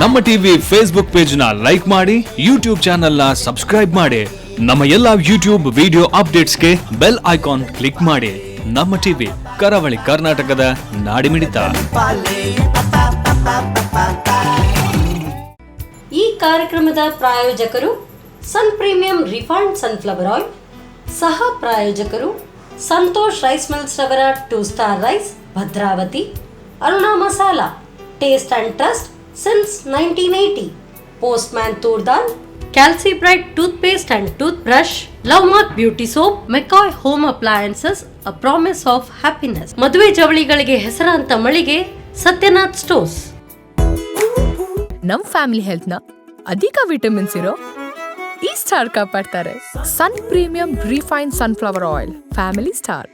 ನಮ್ಮ TV Facebook page ನ like ಮಾಡಿ, ಯೂಟ್ಯೂಬ್ ಚಾನೆಲ್ ನ ಸಬ್ಸ್ಕ್ರೈಬ್ ಮಾಡಿ. ನಮ್ಮ ಎಲ್ಲಾ ಯೂಟ್ಯೂಬ್ ವಿಡಿಯೋ ಅಪ್ಡೇಟ್ಸ್ಗೆ ಬೆಲ್ ಐಕಾನ್ ಕ್ಲಿಕ್ ಮಾಡಿ. ನಮ್ಮ ಟಿವಿ ಕರಾವಳಿ ಕರ್ನಾಟಕದ ನಾಡಿಮಿಡಿತ. ಈ ಕಾರ್ಯಕ್ರಮದ ಪ್ರಾಯೋಜಕರು sun premium refined sunflower oil, ಸಹ ಪ್ರಾಯೋಜಕರು ಸಂತೋಷ್ ರೈಸ್ ಮಿಲ್ಸ್ ರವರ 2 star rice Bhadravati, Aruna masala taste and trust since 1980, postman toor dal, calci bright toothpaste and toothbrush, love mark beauty soap, McCoy home appliances, a promise of happiness, ಮದುವೆ ಜವಳಿಗಳಿಗೆ ಹೆಸರಾಂತ ಮಳಿಗೆ Satyanath stores. ನಮ್ family health ನ ಅಧಿಕ ವಿಟಮಿನ್ಸ್ ಇರೋ ಈ ಸ್ಟಾರ್ ಕಾಪಾಡ್ತಾರೆ. Sun premium refine sunflower oil, family star.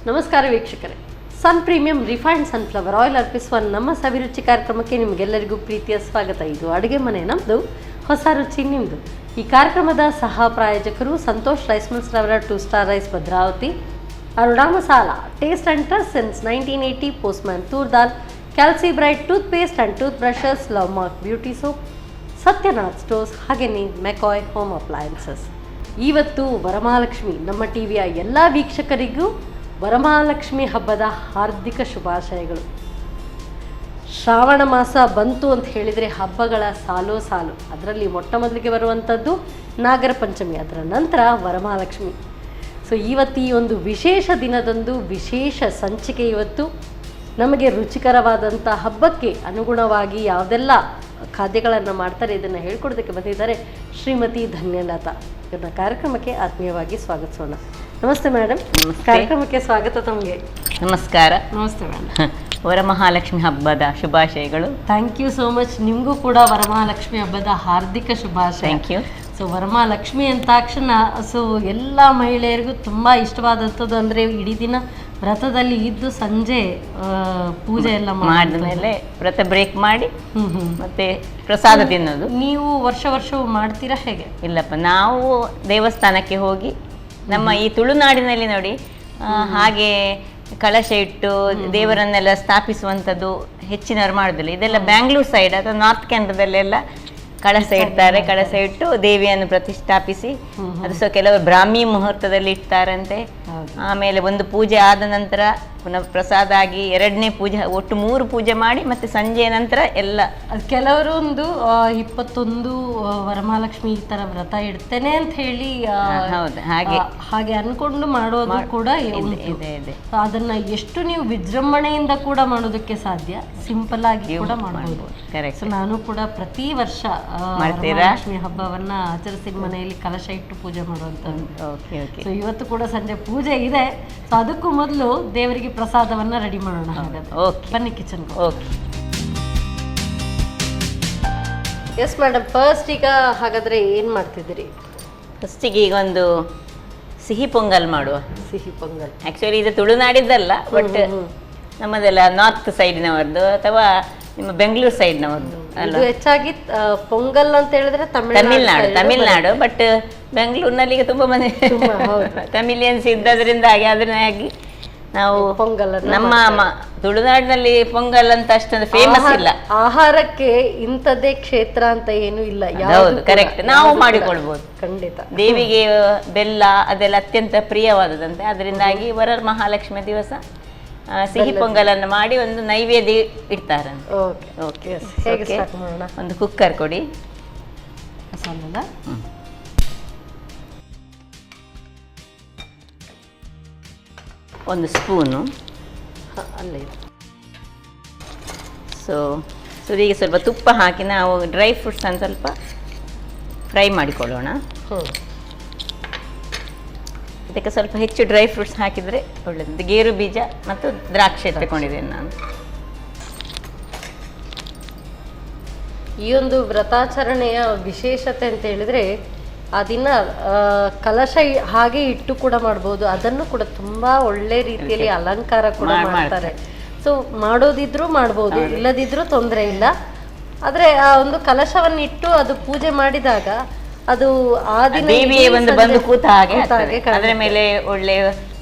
ನಮಸ್ಕಾರ ವೀಕ್ಷಕರೇ, sun premium refined sunflower oil ಅರ್ಪಿಸುವ ನಮ್ಮ ಸವಿರುಚಿ ಕಾರ್ಯಕ್ರಮಕ್ಕೆ ನಿಮಗೆಲ್ಲರಿಗೂ ಪ್ರೀತಿಯ ಸ್ವಾಗತ. ಇದು ಅಡುಗೆ ಮನೆ ನಮ್ಮದು, ಹೊಸ ರುಚಿ ನಿಮ್ಮದು. ಈ ಕಾರ್ಯಕ್ರಮದ ಸಹ ಪ್ರಾಯೋಜಕರು ಸಂತೋಷ್ ರೈಸ್ ಮಿಲ್ಸ್ ರವರ 2 star rice Bhadravati, Aruna masala taste and trust since 1980, postman toor dal, calci bright toothpaste and toothbrushes, love mark beauty soap, Satyanath stores, ಹಾಗೆಯೇ ಮೆಕಾಯ್ ಹೋಮ್ ಅಪ್ಲಯನ್ಸಸ್. ಇವತ್ತು ವರಮಹಾಲಕ್ಷ್ಮಿ. ನಮ್ಮ ಟಿವಿಯ ಎಲ್ಲ ವೀಕ್ಷಕರಿಗೂ ವರಮಹಾಲಕ್ಷ್ಮಿ ಹಬ್ಬದ ಹಾರ್ದಿಕ ಶುಭಾಶಯಗಳು. ಶ್ರಾವಣ ಮಾಸ ಬಂತು ಅಂತ ಹೇಳಿದರೆ ಹಬ್ಬಗಳ ಸಾಲು ಸಾಲು. ಅದರಲ್ಲಿ ಮೊಟ್ಟ ಮೊದಲಿಗೆ ಬರುವಂಥದ್ದು ನಾಗರ ಪಂಚಮಿ, ಅದರ ನಂತರ ವರಮಹಾಲಕ್ಷ್ಮಿ. ಸೊ ಇವತ್ತು ಈ ಒಂದು ವಿಶೇಷ ದಿನದಂದು ವಿಶೇಷ ಸಂಚಿಕೆ. ಇವತ್ತು ನಮಗೆ ರುಚಿಕರವಾದಂಥ ಹಬ್ಬಕ್ಕೆ ಅನುಗುಣವಾಗಿ ಯಾವುದೆಲ್ಲ ಖಾದ್ಯಗಳನ್ನು ಮಾಡ್ತಾರೆ ಇದನ್ನು ಹೇಳ್ಕೊಡೋದಕ್ಕೆ ಬಂದಿದ್ದಾರೆ ಶ್ರೀಮತಿ ಧನ್ಯಲತಾ. ಇವ್ರನ್ನ ಕಾರ್ಯಕ್ರಮಕ್ಕೆ ಆತ್ಮೀಯವಾಗಿ ಸ್ವಾಗತಿಸೋಣ. ನಮಸ್ತೆ ಮೇಡಮ್. ಕಾರ್ಯಕ್ರಮಕ್ಕೆ ಸ್ವಾಗತ ತಮಗೆ. ನಮಸ್ಕಾರ. ನಮಸ್ತೆ ಮೇಡಮ್. ವರಮಹಾಲಕ್ಷ್ಮಿ ಹಬ್ಬದ ಶುಭಾಶಯಗಳು. Thank you so much. ನಿಮಗೂ ಕೂಡ ವರಮಹಾಲಕ್ಷ್ಮಿ ಹಬ್ಬದ ಹಾರ್ದಿಕ ಶುಭಾಶಯ. Thank you. ಸೊ ವರಮಹಾಲಕ್ಷ್ಮಿ ಅಂದ ತಕ್ಷಣ ಸೊ ಎಲ್ಲ ಮಹಿಳೆಯರಿಗೂ ತುಂಬ ಇಷ್ಟವಾದಂಥದ್ದು ಅಂದರೆ ಇಡೀ ದಿನ ವ್ರತದಲ್ಲಿ ಇದ್ದು ಸಂಜೆ ಪೂಜೆ ಎಲ್ಲ ಮಾಡಿದ್ಮೇಲೆ ವ್ರತ ಬ್ರೇಕ್ ಮಾಡಿ ಮತ್ತೆ ಪ್ರಸಾದ ತಿನ್ನೋದು. ನೀವು ವರ್ಷವೂ ಮಾಡ್ತೀರಾ ಹೇಗೆ? ಇಲ್ಲಪ್ಪ, ನಾವು ದೇವಸ್ಥಾನಕ್ಕೆ ಹೋಗಿ ನಮ್ಮ ಈ ತುಳುನಾಡಿನಲ್ಲಿ ನೋಡಿ ಹಾಗೆ ಕಳಶ ಇಟ್ಟು ದೇವರನ್ನೆಲ್ಲ ಸ್ಥಾಪಿಸುವಂಥದ್ದು ಹೆಚ್ಚಿನವರು ಮಾಡೋದಿಲ್ಲ. ಇದೆಲ್ಲ ಬ್ಯಾಂಗ್ಳೂರ್ ಸೈಡ್ ಅಥವಾ ನಾರ್ತ್ ಕೇಂದ್ರದಲ್ಲೆಲ್ಲ ಕಳಶ ಇಡ್ತಾರೆ. ಕಳಶ ಇಟ್ಟು ದೇವಿಯನ್ನು ಪ್ರತಿಷ್ಠಾಪಿಸಿ ಅದು ಸಹ ಕೆಲವರು ಬ್ರಾಹ್ಮಿ ಮುಹೂರ್ತದಲ್ಲಿ ಇಡ್ತಾರಂತೆ. ಆಮೇಲೆ ಒಂದು ಪೂಜೆ ಆದ ನಂತರ ಪುನಃ ಪ್ರಸಾದ ಆಗಿ 2ನೇ ಪೂಜೆ, ಒಟ್ಟು 3 ಪೂಜೆ ಮಾಡಿ ಮತ್ತೆ ಸಂಜೆಯ ನಂತರ ಎಲ್ಲ. ಕೆಲವರು ಒಂದು 21 ವರಮಹಾಲಕ್ಷ್ಮಿ ಈ ತರ ವ್ರತ ಇಡ್ತೇನೆ ಅಂತ ಹೇಳಿ ಹೌದು ಹಾಗೆ ಅನ್ಕೊಂಡು ಮಾಡೋದು ಕೂಡ ಇದೆ. ಅದನ್ನ ಎಷ್ಟು ನೀವು ವಿಜೃಂಭಣೆಯಿಂದ ಕೂಡ ಮಾಡೋದಕ್ಕೆ ಸಾಧ್ಯ, ಸಿಂಪಲ್ ಆಗಿ ಕೂಡ ಮಾಡಬಹುದು. ಸೊ ನಾನು ಕೂಡ ಪ್ರತಿ ವರ್ಷ ವರಮಹಾಲಕ್ಷ್ಮಿ ಹಬ್ಬವನ್ನ ಆಚರಿಸಿ ಮನೆಯಲ್ಲಿ ಕಲಶ ಇಟ್ಟು ಪೂಜೆ ಮಾಡುವಂಥದ್ದು. ಸೊ ಇವತ್ತು ಕೂಡ ಸಂಜೆ ಪೂಜೆ ಇದೆ. ಸೊ ಅದಕ್ಕೂ ಮೊದಲು ದೇವರಿಗೆ ಪ್ರಸಾದವನ್ನ ರೆಡಿ ಮಾಡೋಣ. ಬನ್ನಿ kitchen. Okay. Yes madam. First ಈಗ ಹಾಗಾದ್ರೆ ಏನ್ ಮಾಡ್ತಿದ್ದೀರಿ? ಫಸ್ಟಿಗೆ ಈಗ ಒಂದು ಸಿಹಿ ಪೊಂಗಲ್ ಮಾಡುವ. ಸಿಹಿ ಪೊಂಗಲ್ ಆಕ್ಚುಲಿ ಇದು ತುಳುನಾಡಿದ್ದಲ್ಲ, ಬಟ್ ನಮ್ಮದೆಲ್ಲ ನಾರ್ತ್ ಸೈಡ್ನವರದ್ದು ಅಥವಾ ನಿಮ್ಮ ಬೆಂಗಳೂರು ಸೈಡ್ನವರದ್ದು ಅಲ್ಲ. ಹೆಚ್ಚಾಗಿ ಪೊಂಗಲ್ ಅಂತ ಹೇಳಿದ್ರೆ ತಮಿಳ್ನಾಡು. ಬಟ್ ಬೆಂಗಳೂರಿನಲ್ಲಿ ಈಗ ತುಂಬಾ ಮಂದಿ ತಮಿಳಿಯನ್ಸ್ ಇದ್ದದ್ರಿಂದ ಅದನ್ನಾಗಿ ನಾವು ಪೊಂಗಲ್ ನಮ್ಮ ತುಳುನಾಡಿನಲ್ಲಿ ಪೊಂಗಲ್ ಅಂತ ಅಷ್ಟೊಂದು ಫೇಮಸ್ ಇಲ್ಲ. ಆಹಾರಕ್ಕೆ ಇಂಥದ್ದೇ ಕ್ಷೇತ್ರ ಅಂತ ಏನು ಇಲ್ಲ. ಹೌದು, ಕರೆಕ್ಟ್. ನಾವು ಮಾಡಿಕೊಳ್ಬಹುದು. ಖಂಡಿತ. ದೇವಿಗೆ ಬೆಲ್ಲ ಅದೆಲ್ಲ ಅತ್ಯಂತ ಪ್ರಿಯವಾದದಂತೆ. ಅದರಿಂದಾಗಿ ವರಮಹಾಲಕ್ಷ್ಮಿ ದಿವಸ ಸಿಹಿ ಪೊಂಗಲನ್ನು ಮಾಡಿ ಒಂದು ನೈವೇದ್ಯ ಇಡ್ತಾರೆ. ಒಂದು ಕುಕ್ಕರ್ ಕೊಡಿ. ಒಂದು ಸ್ಪೂನು ಅಲ್ಲೇ. ಸೊ ಈಗ ಸ್ವಲ್ಪ ತುಪ್ಪ ಹಾಕಿ ನಾವು ಡ್ರೈ ಫ್ರೂಟ್ಸ್ ಅನ್ನು ಸ್ವಲ್ಪ ಫ್ರೈ ಮಾಡಿಕೊಳ್ಳೋಣ. ಇದಕ್ಕೆ ಸ್ವಲ್ಪ ಹೆಚ್ಚು ಡ್ರೈ ಫ್ರೂಟ್ಸ್ ಹಾಕಿದರೆ ಒಳ್ಳೆಯದು. ಗೇರು ಬೀಜ ಮತ್ತು ದ್ರಾಕ್ಷಿ ತಗೊಂಡಿದ್ದೇನೆ ನಾನು. ಈ ಒಂದು ವ್ರತಾಚರಣೆಯ ವಿಶೇಷತೆ ಅಂತ ಹೇಳಿದ್ರೆ ಆ ದಿನ ಕಲಶ ಹಾಗೆ ಇಟ್ಟು ಕೂಡ ಮಾಡ್ಬೋದು. ಅದನ್ನು ಕೂಡ ತುಂಬಾ ಒಳ್ಳೆ ರೀತಿಯಲ್ಲಿ ಅಲಂಕಾರ ಕೂಡ ಮಾಡ್ತಾರೆ. ಸೊ ಮಾಡೋದಿದ್ರು ಮಾಡ್ಬೋದು, ಇಲ್ಲದಿದ್ರೂ ತೊಂದರೆ ಇಲ್ಲ. ಆದರೆ ಆ ಒಂದು ಕಲಶವನ್ನಿಟ್ಟು ಅದು ಪೂಜೆ ಮಾಡಿದಾಗ ಅದು ಆ ದಿನ ದೇವಿಯೇ ಒಂದು ಬಂದು ಕೂತ ಹಾಗೆ ಅದರ ಮೇಲೆ ಒಳ್ಳೆ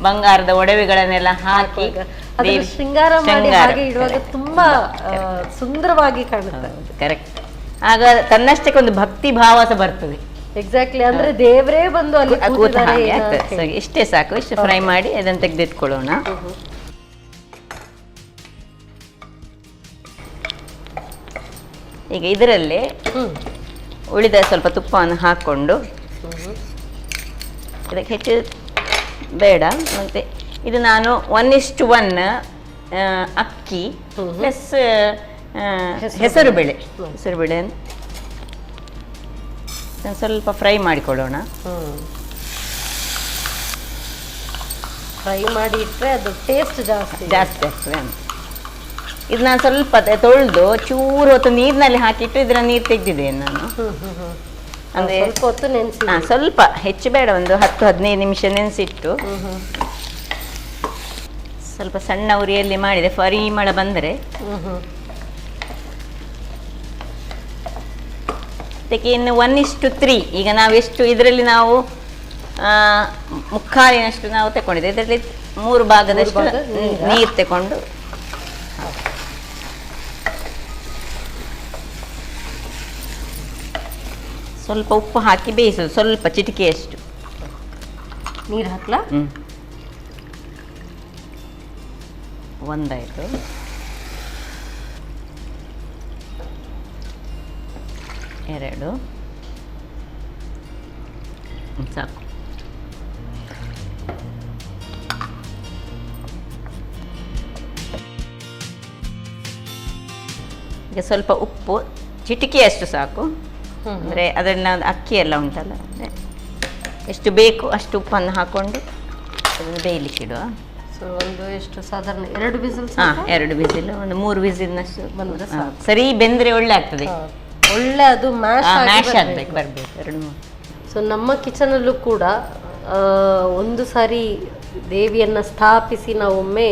ಬಂಗಾರದ ಒಡವೆಗಳನ್ನೆಲ್ಲ ಹಾಕಿ ಶೃಂಗಾರ ಮಾಡಿ ಹಾಗೆ ಇಡುವಾಗ ತುಂಬಾ ಸುಂದರವಾಗಿ ಕಾಣುತ್ತೆ. ಕರೆಕ್ಟ್. ಆಗ ತನ್ನಷ್ಟಕ್ಕೆ ಒಂದು ಭಕ್ತಿ ಭಾವ ಬರ್ತದೆ. ಎಕ್ಸಾಕ್ಟ್ಲಿ, ಅಂದ್ರೆ ದೇವರೇ ಬಂದು ಅಲ್ಲಿ ಕೂತಿದ್ದಾರೆ. ಇಷ್ಟೇ ಸಾಕು. ಇಷ್ಟು ಫ್ರೈ ಮಾಡಿ ಅದನ್ನು ತೆಗೆದಿಟ್ಕೊಳ್ಳೋಣ. ಈಗ ಇದರಲ್ಲಿ ಉಳಿದ ಸ್ವಲ್ಪ ತುಪ್ಪವನ್ನು ಹಾಕ್ಕೊಂಡು, ಇದಕ್ಕೆ ಹೆಚ್ಚು ಬೇಡ. ಮತ್ತೆ ಇದು ನಾನು 1:1 ಅಕ್ಕಿ ಪ್ಲಸ್ ಹೆಸರುಬೇಳೆ ಸ್ವಲ್ಪ ಫ್ರೈ ಮಾಡಿಕೊಳ್ಳೋಣ. ಫ್ರೈ ಮಾಡಿ ಇಟ್ಟರೆ ಅದು ಟೇಸ್ಟ್ ಜಾಸ್ತಿ ಆಗ್ತದೆ ಅಂತ. ಇದು ನಾನು ಸ್ವಲ್ಪ ತೊಳೆದು ಚೂರು ಹೊತ್ತು ನೀರಿನಲ್ಲಿ ಹಾಕಿಟ್ಟು ಇದರ ನೀರು ತೆಗೆದಿದ್ದೇನೆ ನಾನು. ಅಂದರೆ ಸ್ವಲ್ಪ ಹೆಚ್ಚು ಬೇಡ, ಒಂದು 10-15 ನಿಮಿಷ ನೆನೆಸಿಟ್ಟು ಸ್ವಲ್ಪ ಸಣ್ಣ ಉರಿಯಲ್ಲಿ ಮಾಡಿದೆ. ಪರಿಮಳ ಬಂದರೆ ಅದಕ್ಕೆ ಇನ್ನು 1:3. ಈಗ ನಾವೆಷ್ಟು ಇದರಲ್ಲಿ ನಾವು ಮುಕ್ಕಾಲಿನಷ್ಟು ನಾವು ತಗೊಂಡಿದ್ದೆ. ಇದರಲ್ಲಿ 3 ಭಾಗದಷ್ಟು ನೀರು ತಗೊಂಡು ಸ್ವಲ್ಪ ಉಪ್ಪು ಹಾಕಿ ಬೇಯಿಸೋದು. ಸ್ವಲ್ಪ ಚಿಟಿಕೆಯಷ್ಟು ನೀರು ಹಾಕ್ಲಾ? ಒಂದಾಯಿತು. ಎರಡು ಸಾಕು. ಈಗ ಸ್ವಲ್ಪ ಉಪ್ಪು ಚಿಟಿಕೆಯಷ್ಟು ಸಾಕು. ಅಂದರೆ ಅದರಲ್ಲಿ ನಾವು ಅಕ್ಕಿ ಎಲ್ಲ ಉಂಟಲ್ಲ, ಎಷ್ಟು ಬೇಕು ಅಷ್ಟು ಉಪ್ಪನ್ನು ಹಾಕ್ಕೊಂಡು ಅದನ್ನು ಬೇಯಲಿಕ್ಕಿಡುವ. ಸೊ ಒಂದು ಎಷ್ಟು ಸಾಧಾರಣ 2 ವಿಸಿಲ್? 2 ವಿಸಿಲ್, ಒಂದು 3 ವಿಸಿಲ್ನಷ್ಟು ಬಂದರೆ ಸರಿ. ಬೆಂದರೆ ಒಳ್ಳೆ ಆಗ್ತದೆ. ಒಳ್ಳೆ ಅದು ಮ್ಯಾಶ್ ಆಗಬೇಕು, ಬರಬೇಕು 2-3. ಸೊ ನಮ್ಮ ಕಿಚನಲ್ಲೂ ಕೂಡ ಒಂದು ಸಾರಿ ದೇವಿಯನ್ನ ಸ್ಥಾಪಿಸಿ ನಾವು ಒಮ್ಮೆ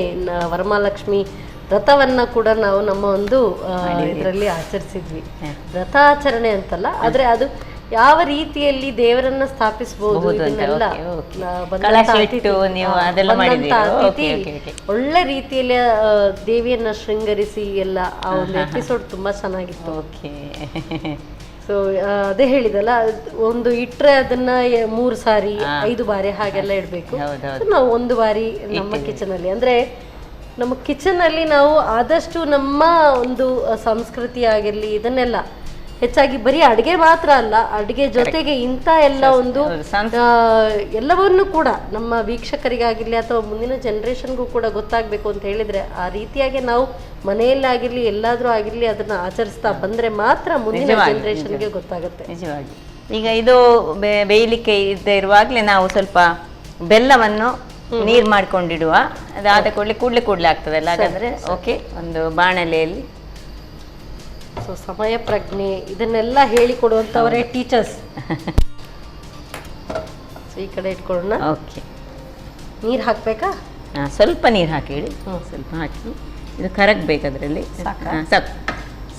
ವರಮಹಾಲಕ್ಷ್ಮಿ ವ್ರತವನ್ನ ಕೂಡ ನಾವು ನಮ್ಮ ಒಂದು ಇದರಲ್ಲಿ ಆಚರಿಸಿದ್ವಿ. ವ್ರತ ಆಚರಣೆ ಅಂತಲ್ಲ, ಆದ್ರೆ ಅದು ಯಾವ ರೀತಿಯಲ್ಲಿ ದೇವರನ್ನ ಸ್ಥಾಪಿಸಬಹುದು ಇದನ್ನೆಲ್ಲ ಒಳ್ಳೆ ರೀತಿಯಲ್ಲಿ ದೇವಿಯನ್ನ ಶೃಂಗರಿಸಿ ಎಲ್ಲ ಆ ಒಂದು ಎಪಿಸೋಡ್ ತುಂಬಾ ಚೆನ್ನಾಗಿತ್ತು. ಸೊ ಅದೇ ಹೇಳಿದಲ್ಲ, ಒಂದು ಇಟ್ರೆ ಅದನ್ನ 3 ಸಾರಿ 5 ಬಾರಿ ಹಾಗೆಲ್ಲ ಇಡ್ಬೇಕು. ನಾವು 1 ಬಾರಿ ನಮ್ಮ ಕಿಚನ್ ಅಲ್ಲಿ, ಅಂದ್ರೆ ನಮ್ಮ ಕಿಚನ್ ಅಲ್ಲಿ ನಾವು ಆದಷ್ಟು ನಮ್ಮ ಒಂದು ಸಂಸ್ಕೃತಿ ಆಗಿರ್ಲಿ ಇದನ್ನೆಲ್ಲ ಹೆಚ್ಚಾಗಿ ಬರೀ ಅಡುಗೆ ಮಾತ್ರ ಅಲ್ಲ, ಅಡುಗೆ ಜೊತೆಗೆ ಇಂಥ ಎಲ್ಲ ಒಂದು ಎಲ್ಲವನ್ನೂ ಕೂಡ ನಮ್ಮ ವೀಕ್ಷಕರಿಗಾಗಿರ್ಲಿ ಅಥವಾ ಮುಂದಿನ ಜನರೇಷನ್ಗೂ ಕೂಡ ಗೊತ್ತಾಗಬೇಕು ಅಂತ ಹೇಳಿದ್ರೆ ಆ ರೀತಿಯಾಗಿ ನಾವು ಮನೆಯಲ್ಲಾಗಿರ್ಲಿ ಎಲ್ಲಾದ್ರೂ ಆಗಿರ್ಲಿ ಅದನ್ನ ಆಚರಿಸ್ತಾ ಬಂದ್ರೆ ಮಾತ್ರ ಮುಂದಿನ ಜನರೇಷನ್ಗೆ ಗೊತ್ತಾಗುತ್ತೆ. ನಿಜವಾಗಿ. ಈಗ ಇದು ಬೇಯಲಿಕ್ಕೆ ಇರುವಾಗಲೇ ನಾವು ಸ್ವಲ್ಪ ಬೆಲ್ಲವನ್ನು ನೀರು ಮಾಡ್ಕೊಂಡಿಡುವ. ಅದಾದ ಕೂಡಲೇ ಆಗ್ತದಲ್ಲ, ಹಾಗಾದ್ರೆ ಓಕೆ. ಒಂದು ಬಾಣಲೆಯಲ್ಲಿ ಸೊ ಸಮಯ ಪ್ರಜ್ಞೆ ಇದನ್ನೆಲ್ಲ ಹೇಳಿಕೊಡುವಂಥವರೇ ಟೀಚರ್ಸ್. ಸೊ ಈ ಕಡೆ ಇಟ್ಕೊಳ್ಳೋಣ. ಓಕೆ. ನೀರು ಹಾಕಬೇಕಾ? ಸ್ವಲ್ಪ ನೀರು ಹಾಕಿ ಇಡಿ. ಸ್ವಲ್ಪ ಹಾಕಿ ಇದು ಕರಗಬೇಕು. ಅದರಲ್ಲಿ ಸಾಕು.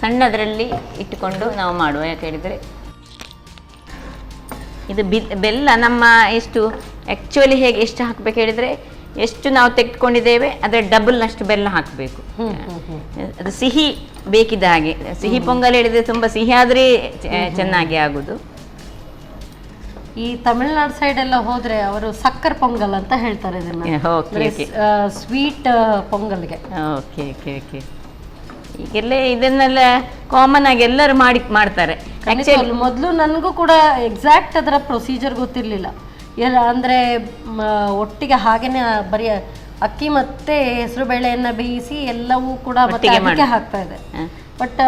ಸಣ್ಣದರಲ್ಲಿ ಇಟ್ಟುಕೊಂಡು ನಾವು ಮಾಡುವ. ಯಾಕೆ ಹೇಳಿದರೆ ಇದು ಬೆಲ್ಲ ನಮ್ಮ ಎಷ್ಟು ಆ್ಯಕ್ಚುಲಿ ಹೇಗೆ ಎಷ್ಟು ಹಾಕಬೇಕು ಹೇಳಿದರೆ, ಎಷ್ಟು ನಾವು ತೆಗೆದುಕೊಂಡಿದ್ದೇವೆ ಅದರ ಡಬಲ್ನಷ್ಟು ಬೆಲ್ಲ ಹಾಕಬೇಕು. ಅದು ಸಿಹಿ ಬೇಕಿದ್ದ ಹಾಗೆ. ಸಿಹಿ ಪೊಂಗಲ್ ಹೇಳಿದರೆ ತುಂಬ ಸಿಹಿ ಆದರೆ ಚೆನ್ನಾಗಿ ಆಗೋದು. ಈ ತಮಿಳುನಾಡು ಸೈಡ್ ಎಲ್ಲ ಹೋದ್ರೆ ಅವರು ಸಕ್ಕರೆ ಪೊಂಗಲ್ ಅಂತ ಹೇಳ್ತಾರೆ ಇದನ್ನ, ಸ್ವೀಟ್ ಪೊಂಗಲ್ಗೆ. Okay okay okay. ಈಗೆಲ್ಲ ಇದನ್ನೆಲ್ಲ ಕಾಮನ್ ಆಗಿ ಎಲ್ಲರೂ ಮಾಡ್ತಾರೆ. ಮೊದಲು ನನಗೂ ಕೂಡ ಎಕ್ಸಾಕ್ಟ್ ಅದರ ಪ್ರೊಸೀಜರ್ ಗೊತ್ತಿರಲಿಲ್ಲ. ಅಂದರೆ ಒಟ್ಟಿಗೆ ಹಾಗೇನೆ ಬರೀ ಅಕ್ಕಿ ಮತ್ತೆ ಹೆಸರು ಬೇಳೆಯನ್ನ ಬೇಯಿಸಿ ಎಲ್ಲವೂ ಕೂಡ ಮತ್ತೆ ಹಾಕ್ತಾ ಇದೆ. ಬಟ್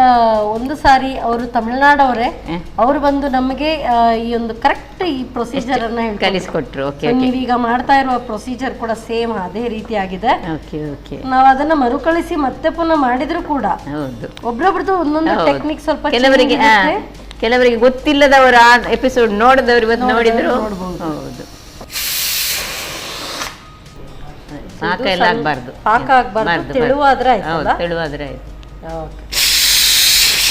ಒಂದು ಸಾರಿ ಅವರು ತಮಿಳ್ನಾಡವರೇ ಅವರು ಬಂದು ನಮಗೆ ಈ ಒಂದು ಕರೆಕ್ಟ್ ಈ ಪ್ರೊಸೀಜರ್ ಅನ್ನ ಕಲಿಸ್ಕೊಟ್ರು. ನೀವೀಗ ಮಾಡ್ತಾ ಇರುವ ಪ್ರೊಸೀಜರ್ ಕೂಡ ಸೇಮ್ ಅದೇ ರೀತಿ ಆಗಿದೆ. ನಾವು ಅದನ್ನ ಮರುಕಳಿಸಿ ಮತ್ತೆ ಪುನಃ ಮಾಡಿದ್ರು ಕೂಡ ಒಬ್ರೊಬ್ರದ್ದು ಒಂದೊಂದು ಟೆಕ್ನಿಕ್ ಸ್ವಲ್ಪ ಕೆಲವರಿಗೆ ಗೊತ್ತಿಲ್ಲದವರು ಆ ಎಪಿಸೋಡ್ ನೋಡಿದವರು ಇವತ್ತು ನೋಡಿದ್ರು. ಹೌದು, ಪಾಕ ಎಲ್ಲ ಆಗ್ಬಾರ್ದು. ಪಾಕ ಆಗ್ಬಾರ್ದು, ತೆಳುವಾದ್ರೆ ಆಯ್ತು. ತೆಳುವಾದ್ರೆ ಆಯ್ತು.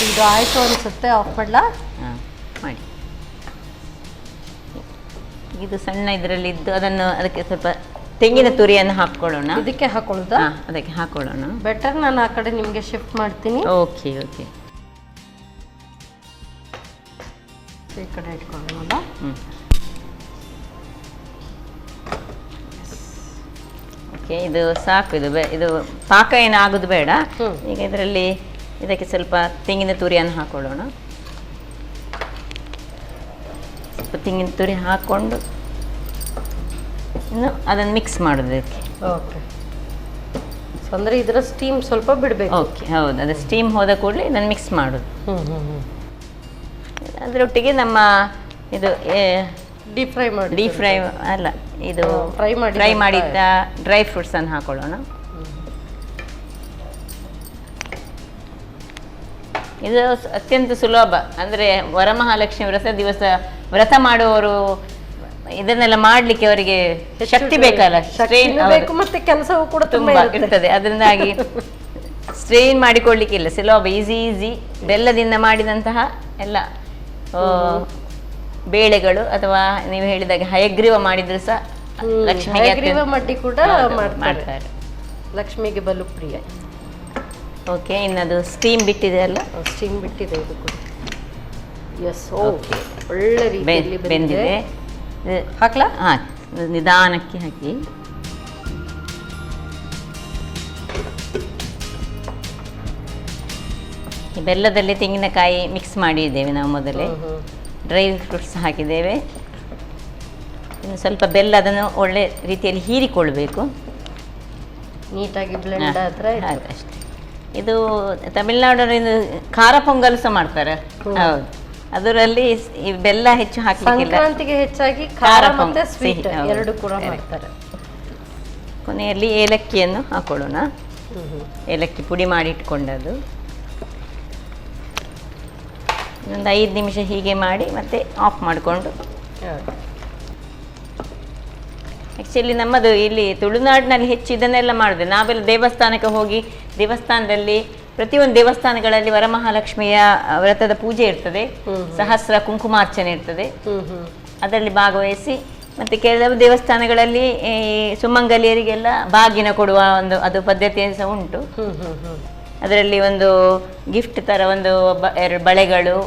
ಇದು ಆಯ್ತು ಅನ್ಸುತ್ತೆ. ಆಫ್ ಮಾಡ್ಲಾ? ಮಾಡಿ. ಇದು ಸಣ್ಣ ಇದರಲ್ಲಿ ಇದ್ದು ಅದನ್ನು ಅದಕ್ಕೆ ಸ್ವಲ್ಪ ತೆಂಗಿನ ತುರಿಯನ್ನು ಹಾಕೊಳ್ಳೋಣ. ಇದಕ್ಕೆ ಹಾಕೊಳ್ಳೋದಾ? ಅದಕ್ಕೆ ಹಾಕೊಳ್ಳೋಣ. ಬೆಟರ್, ನಾನು ಆ ಕಡೆ ನಿಮಗೆ ಶಿಫ್ಟ್ ಮಾಡ್ತೀನಿ. ಓಕೆ ಓಕೆ, ಈ ಕಡೆ ಇಟ್ಕೊಳ್ಳೋಣ. ಓಕೆ, ಇದು ಸಾಕು. ಇದು ಪಾಕ ಏನು ಆಗೋದು ಬೇಡ. ಈಗ ಇದರಲ್ಲಿ ಇದಕ್ಕೆ ಸ್ವಲ್ಪ ತೆಂಗಿನ ತುರಿಯನ್ನು ಹಾಕೊಳ್ಳೋಣ. ಸ್ವಲ್ಪ ತೆಂಗಿನ ತುರಿ ಹಾಕ್ಕೊಂಡು ಇನ್ನು ಅದನ್ನು ಮಿಕ್ಸ್ ಮಾಡೋದು ಇದಕ್ಕೆ. ಓಕೆ, ಅಂದರೆ ಇದರ ಸ್ಟೀಮ್ ಸ್ವಲ್ಪ ಬಿಡಬೇಕು. ಓಕೆ, ಹೌದು. ಅದು ಸ್ಟೀಮ್ ಹೋದ ಕೂಡಲೇ ಇದನ್ನು ಮಿಕ್ಸ್ ಮಾಡೋದು. ಅದರೊಟ್ಟಿಗೆ ನಮ್ಮ ಇದು ಡೀಪ್ ಫ್ರೈ ಅಲ್ಲ, ಇದು ಫ್ರೈ ಮಾಡಿದ್ದ ಡ್ರೈ ಫ್ರೂಟ್ಸನ್ನು ಹಾಕೊಳ್ಳೋಣ. ಇದು ಅತ್ಯಂತ ಸುಲಭ. ಅಂದರೆ ವರಮಹಾಲಕ್ಷ್ಮಿ ವ್ರತ ಮಾಡುವವರು ಇದನ್ನೆಲ್ಲ ಮಾಡ್ಲಿಕ್ಕೆ ಅವರಿಗೆ ಶಕ್ತಿ ಬೇಕಲ್ಲ, ಸ್ಟ್ರೈನ್ ಮತ್ತೆ ಕೆಲಸವೂ ಕೂಡ ತುಂಬಾ ಇರ್ತದೆ. ಅದರಿಂದಾಗಿ ಸ್ಟ್ರೈನ್ ಮಾಡಿಕೊಳ್ಳಿಕ್ಕಿಲ್ಲ, ಸುಲಭ, ಈಸಿ. ಬೆಲ್ಲದಿಂದ ಮಾಡಿದಂತಹ ಎಲ್ಲ ಬೇಳೆಗಳು ಅಥವಾ ನೀವು ಹೇಳಿದಾಗೆ ಹಯಗ್ರೀವ ಮಾಡಿದ್ರು ಸಹ ಲಕ್ಷ್ಮಿಗೆ ಮಡ್ಡಿ ಕೂಡ ಮಾಡ್ತಾರೆ. ಲಕ್ಷ್ಮಿಗೆ ಬಲು ಪ್ರಿಯ. ಓಕೆ, ಇನ್ನದು ಸ್ಟೀಮ್ ಬಿಟ್ಟಿದೆ ಅಲ್ಲ? ಸ್ಟೀಮ್ ಬಿಟ್ಟಿದೆ ಇದು ಕೂಡ. ಎಸ್, ಓಕೆ, ಒಳ್ಳೆ ರೀತಿಯಲ್ಲಿ ಬೆಂದಿದೆ. ಹಾಕ್ಲಾ? ನಿಧಾನಕ್ಕೆ ಹಾಕಿ. ಬೆಲ್ಲದಲ್ಲಿ ತೆಂಗಿನಕಾಯಿ ಮಿಕ್ಸ್ ಮಾಡಿದ್ದೇವೆ ನಾವು ಮೊದಲೇ. ಡ್ರೈ ಫ್ರೂಟ್ಸ್ ಹಾಕಿದ್ದೇವೆ. ಇನ್ನು ಸ್ವಲ್ಪ ಬೆಲ್ಲ ಅದನ್ನು ಒಳ್ಳೆ ರೀತಿಯಲ್ಲಿ ಹೀರಿಕೊಳ್ಬೇಕು, ನೀಟಾಗಿ ಬ್ಲೆಂಡ್ ಆದ್ರೆ ಅಷ್ಟೇ. ಇದು ತಮಿಳ್ನಾಡಿನ ಖಾರ ಪೊಂಗಲ್ ಸಹ ಮಾಡ್ತಾರೆ. ಹೌದು, ಅದರಲ್ಲಿ ಈ ಬೆಲ್ಲ ಹೆಚ್ಚು ಹಾಕಲಿಕ್ಕಿಲ್ಲ. ಸಂಕ್ರಾಂತಿಗೆ ಹೆಚ್ಚಾಗಿ ಖಾರ ಮತ್ತೆ ಸ್ವೀಟ್ ಎರಡು ಕೂಡ ಮಾಡ್ತಾರೆ. ಕೊನೆಯಲ್ಲಿ ಏಲಕ್ಕಿಯನ್ನು ಹಾಕೊಳ್ಳೋಣ. ಏಲಕ್ಕಿ ಪುಡಿ ಮಾಡಿ ಇಟ್ಕೊಂಡದ್ದು. ಒಂದು 5 ನಿಮಿಷ ಹೀಗೆ ಮಾಡಿ ಮತ್ತೆ ಆಫ್ ಮಾಡಿಕೊಂಡು. ಆ್ಯಕ್ಚುಲಿ ನಮ್ಮದು ಇಲ್ಲಿ ತುಳುನಾಡಿನಲ್ಲಿ ಹೆಚ್ಚು ಇದನ್ನೆಲ್ಲ ಮಾಡಿದೆ. ನಾವೆಲ್ಲ ದೇವಸ್ಥಾನಕ್ಕೆ ಹೋಗಿ ದೇವಸ್ಥಾನದಲ್ಲಿ ಪ್ರತಿಯೊಂದು ದೇವಸ್ಥಾನಗಳಲ್ಲಿ ವರಮಹಾಲಕ್ಷ್ಮಿಯ ವ್ರತದ ಪೂಜೆ ಇರ್ತದೆ, ಸಹಸ್ರ ಕುಂಕುಮಾರ್ಚನೆ ಇರ್ತದೆ. ಅದರಲ್ಲಿ ಭಾಗವಹಿಸಿ ಮತ್ತು ಕೆಲವು ದೇವಸ್ಥಾನಗಳಲ್ಲಿ ಈ ಸುಮಂಗಲಿಯರಿಗೆಲ್ಲ ಬಾಗಿನ ಕೊಡುವ ಅದು ಪದ್ಧತಿ ಸಹ ಉಂಟು. ಅದರಲ್ಲಿ ಒಂದು ಗಿಫ್ಟ್ ಥರ ಒಂದು 2 ಬಳೆಗಳು,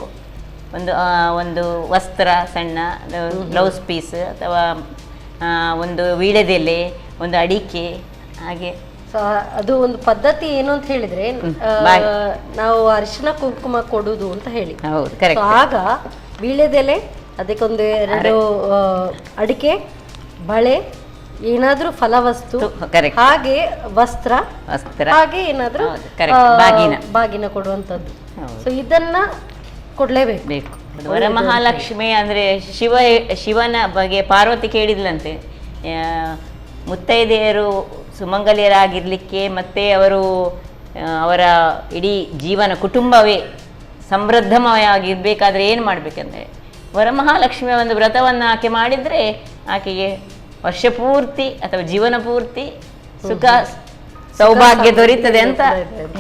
ಒಂದು ವಸ್ತ್ರ, ಸಣ್ಣ ಬ್ಲೌಸ್ ಪೀಸ್ ಅಥವಾ ಒಂದು ವೀಳ್ಯದೆಲೆ, ಒಂದು ಅಡಿಕೆ, ಹಾಗೆ. ಸೊ ಅದು ಒಂದು ಪದ್ಧತಿ ಏನು ಅಂತ ಹೇಳಿದ್ರೆ, ನಾವು ಅರಿಶಿನ ಕುಂಕುಮ ಕೊಡುದು ಅಂತ ಹೇಳಿ. ಹೌದು, ಕರೆಕ್ಟ್. ಆಗ ವೀಳ್ಯದೆಲೆ, ಅದಕ್ಕೊಂದು 2 ಅಡಿಕೆ, ಬಳೆ, ಏನಾದ್ರೂ ಫಲವಸ್ತು, ಹಾಗೆ ವಸ್ತ್ರ, ಹಾಗೆ ಏನಾದ್ರೂ ಬಾಗಿನ ಕೊಡುವಂಥದ್ದು. ಸೊ ಇದನ್ನ ಕೊಡ್ಲೇಬೇಕು. ವರಮಹಾಲಕ್ಷ್ಮಿ ಅಂದ್ರೆ ಶಿವನ ಬಗ್ಗೆ ಪಾರ್ವತಿ ಕೇಳಿದ್ಲಂತೆ, ಮುತ್ತೈದೆಯರು ಸುಮಂಗಲಿಯರಾಗಿರ್ಲಿಕ್ಕೆ ಮತ್ತೆ ಅವರ ಇಡೀ ಜೀವನ ಕುಟುಂಬವೇ ಸಮೃದ್ಧಮಯವಾಗಿರ್ಬೇಕಾದ್ರೆ ಏನು ಮಾಡ್ಬೇಕಂದ್ರೆ ವರಮಹಾಲಕ್ಷ್ಮಿಯ ಒಂದು ವ್ರತವನ್ನು ಆಕೆ ಮಾಡಿದ್ರೆ ಆಕೆಗೆ ವರ್ಷ ಪೂರ್ತಿ ಅಥವಾ ಜೀವನ ಪೂರ್ತಿ ಸುಖ ಸೌಭಾಗ್ಯ ದೊರೀತದೆ ಅಂತ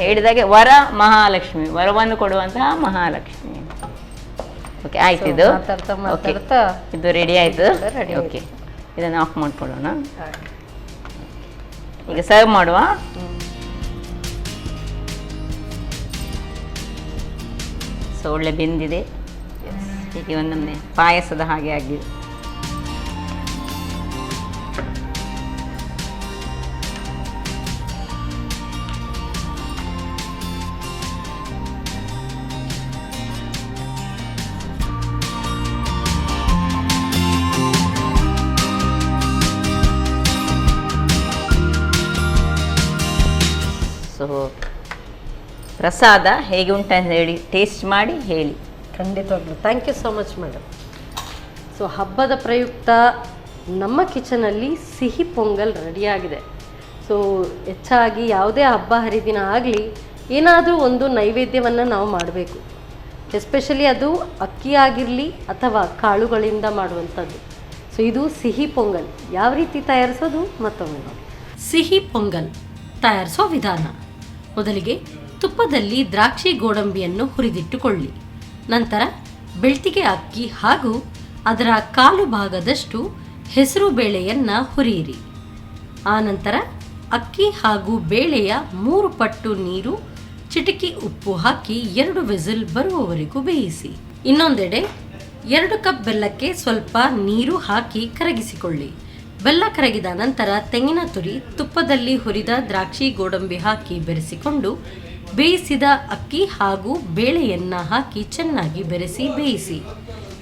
ಹೇಳಿದಾಗೆ ವರ ಮಹಾಲಕ್ಷ್ಮಿ, ವರವನ್ನು ಕೊಡುವಂತಹ ಮಹಾಲಕ್ಷ್ಮಿ. ಓಕೆ, ಆಯ್ತು. ಇದು ರೆಡಿ ಆಯ್ತು. ಓಕೆ, ಇದನ್ನು ಆಫ್ ಮಾಡ್ಕೊಳ್ಳೋಣ. ಈಗ ಸರ್ವ್ ಮಾಡುವ. ಸೊ ಒಳ್ಳೆ ಬೆಂದಿದೆ. ಹೀಗೆ ಒಂದೊಮ್ಮೆ ಪಾಯಸದ ಹಾಗೆ ಆಗಿದೆ. ಸೊ ಪ್ರಸಾದ ಹೇಗೆ ಉಂಟಂತ ಹೇಳಿ ಟೇಸ್ಟ್ ಮಾಡಿ ಹೇಳಿ. ಖಂಡಿತವಾಗ್ಲೂ. Thank you so much madam. So ಹಬ್ಬದ ಪ್ರಯುಕ್ತ ನಮ್ಮ ಕಿಚನಲ್ಲಿ ಸಿಹಿ ಪೊಂಗಲ್ ರೆಡಿಯಾಗಿದೆ. ಸೊ ಹೆಚ್ಚಾಗಿ ಯಾವುದೇ ಹಬ್ಬ ಹರಿದಿನ ಆಗಲಿ ಏನಾದರೂ ಒಂದು ನೈವೇದ್ಯವನ್ನು ನಾವು ಮಾಡಬೇಕು. ಎಸ್ಪೆಷಲಿ ಅದು ಅಕ್ಕಿ ಆಗಿರಲಿ ಅಥವಾ ಕಾಳುಗಳಿಂದ ಮಾಡುವಂಥದ್ದು. ಸೊ ಇದು ಸಿಹಿ ಪೊಂಗಲ್. ಯಾವ ರೀತಿ ತಯಾರಿಸೋದು ಮತ್ತೊಮ್ಮೆ ನೋಡಿ. ಸಿಹಿ ಪೊಂಗಲ್ ತಯಾರಿಸೋ ವಿಧಾನ: ಮೊದಲಿಗೆ ತುಪ್ಪದಲ್ಲಿ ದ್ರಾಕ್ಷಿ ಗೋಡಂಬಿಯನ್ನು ಹುರಿದಿಟ್ಟುಕೊಳ್ಳಿ. ನಂತರ ಬೆಳ್ತಿಗೆ ಅಕ್ಕಿ ಹಾಗೂ ಅದರ ಕಾಲು ಭಾಗದಷ್ಟು ಹೆಸರು ಬೇಳೆಯನ್ನು ಹುರಿಯಿರಿ. ಆನಂತರ ಅಕ್ಕಿ ಹಾಗೂ ಬೇಳೆಯ 3 ಪಟ್ಟು ನೀರು, ಚಿಟಿಕೆ ಉಪ್ಪು ಹಾಕಿ 2 ವಿಸಿಲ್ ಬರುವವರೆಗೂ ಬೇಯಿಸಿ. ಇನ್ನೊಂದೆಡೆ 2 ಕಪ್ ಬೆಲ್ಲಕ್ಕೆ ಸ್ವಲ್ಪ ನೀರು ಹಾಕಿ ಕರಗಿಸಿಕೊಳ್ಳಿ. ಬೆಲ್ಲ ಕರಗಿದ ನಂತರ ತೆಂಗಿನ ತುರಿ, ತುಪ್ಪದಲ್ಲಿ ಹುರಿದ ದ್ರಾಕ್ಷಿ ಗೋಡಂಬಿ ಹಾಕಿ ಬೆರೆಸಿಕೊಂಡು ಬೇಯಿಸಿದ ಅಕ್ಕಿ ಹಾಗೂ ಬೇಳೆಯನ್ನು ಹಾಕಿ ಚೆನ್ನಾಗಿ ಬೆರೆಸಿ ಬೇಯಿಸಿ.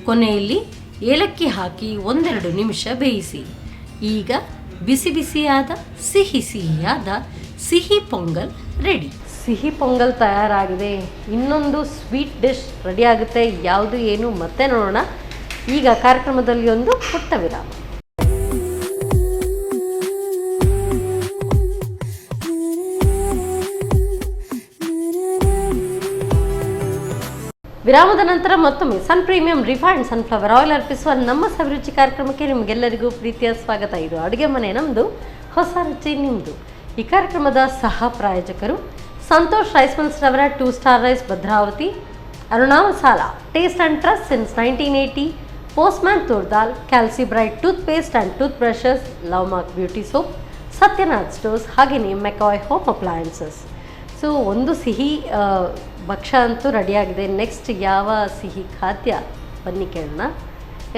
ಕೊನೆಯಲ್ಲಿ ಏಲಕ್ಕಿ ಹಾಕಿ 1-2 ನಿಮಿಷ ಬೇಯಿಸಿ. ಈಗ ಬಿಸಿ ಬಿಸಿಯಾದ ಸಿಹಿಯಾದ ಸಿಹಿ ಪೊಂಗಲ್ ರೆಡಿ. ಸಿಹಿ ಪೊಂಗಲ್ ತಯಾರಾಗಿದೆ. ಇನ್ನೊಂದು ಸ್ವೀಟ್ ಡಿಶ್ ರೆಡಿ ಆಗುತ್ತೆ. ಯಾವುದು ಏನು ಮತ್ತೆ ನೋಡೋಣ. ಈಗ ಕಾರ್ಯಕ್ರಮದಲ್ಲಿ ಒಂದು ಪುಟ್ಟ ವಿರಾಮ. ವಿರಾಮದ ನಂತರ ಮತ್ತೊಮ್ಮೆ ಸನ್ ಪ್ರೀಮಿಯಂ ರಿಫೈನ್ಡ್ ಸನ್ಫ್ಲವರ್ ಆಯಿಲ್ ಅರ್ಪಿಸುವ ನಮ್ಮ ಸವಿರುಚಿ ಕಾರ್ಯಕ್ರಮಕ್ಕೆ ನಿಮಗೆಲ್ಲರಿಗೂ ಪ್ರೀತಿಯ ಸ್ವಾಗತ. ಇದು ಅಡುಗೆ ಮನೆ ನಮ್ಮದು, ಹೊಸ ರುಚಿ ನಿಮ್ಮದು. ಈ ಕಾರ್ಯಕ್ರಮದ ಸಹ ಪ್ರಾಯೋಜಕರು ಸಂತೋಷ್ ರೈಸ್ ಮಿಲ್ಸ್ ರವರ 2 star rice Bhadravati, Aruna masala taste and trust since 1980, postman toor dal, calci bright toothpaste and toothbrushes, love mark beauty soap, Satyanath stores, ಹಾಗೆಯೇ ಮೆಕಾಯ್ ಹೋಮ್ ಅಪ್ಲಯನ್ಸಸ್. ಸೊ ಒಂದು ಸಿಹಿ ಭಕ್ಷ್ಯ ಅಂತೂ ರೆಡಿಯಾಗಿದೆ. ನೆಕ್ಸ್ಟ್ ಯಾವ ಸಿಹಿ ಖಾದ್ಯ ಬನ್ನಿ ಕೇಳೋಣ.